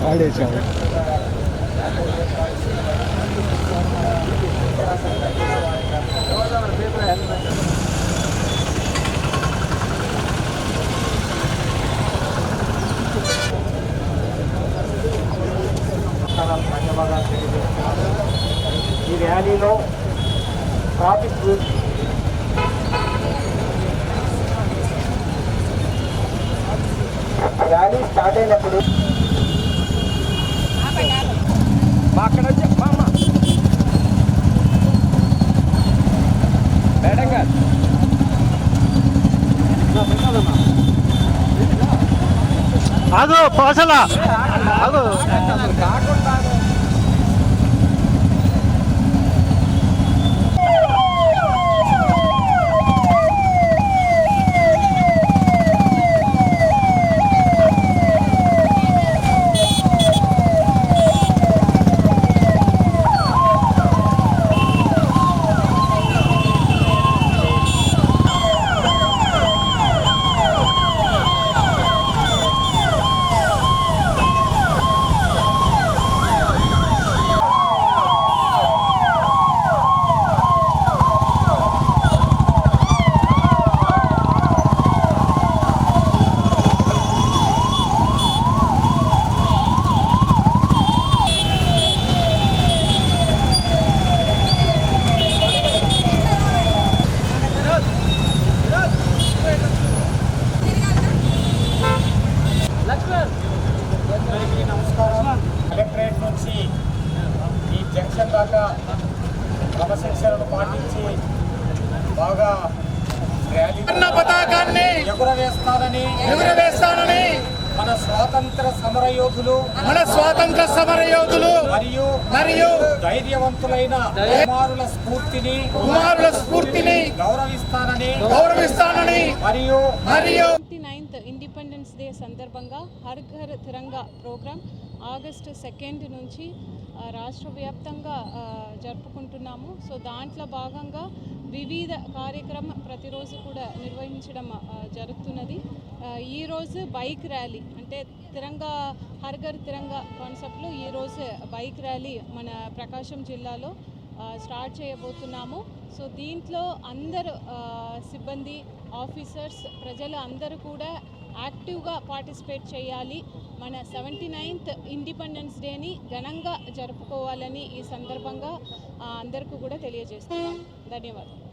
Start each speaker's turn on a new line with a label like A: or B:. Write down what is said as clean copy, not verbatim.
A: ఆడేసాము.
B: ఈ ర్యాలీలో traffic rally start అయినప్పుడు
A: అక్కడ ఆగు పోసలా ఆగు
B: కలెక్టరేట్ నుంచి ఈ జంక్షన్ దాకా క్రమశిక్షణను పాటించి బాగా ర్యాలీ పతాకాన్ని ఎగురవేస్తానని మన స్వాతంత్ర సమర యోధులు మరియు ధైర్యవంతులైన కుమారుల స్ఫూర్తిని గౌరవిస్తానని మరియు
C: 29th ఇండిపెండెన్స్ డే సందర్భంగా హర్ ఘర్ తిరంగా ప్రోగ్రాం ఆగస్టు 2 నుంచి రాష్ట్ర వ్యాప్తంగా జరుపుకుంటున్నాము. సో దాంట్లో భాగంగా వివిధ కార్యక్రమం ప్రతిరోజు కూడా నిర్వహించడం జరుగుతున్నది. ఈరోజు బైక్ ర్యాలీ అంటే తిరంగా హర్ ఘర్ తిరంగా కాన్సెప్ట్లో ఈరోజు బైక్ ర్యాలీ మన ప్రకాశం జిల్లాలో స్టార్ట్ చేయబోతున్నాము. సో దీంట్లో అందరు సిబ్బంది, ఆఫీసర్స్, ప్రజలు అందరూ కూడా యాక్టివ్గా పార్టిసిపేట్ చేయాలి. మన 79th ఇండిపెండెన్స్ డేని ఘనంగా జరుపుకోవాలని ఈ సందర్భంగా అందరికీ కూడా తెలియజేస్తున్నాం. ధన్యవాదాలు.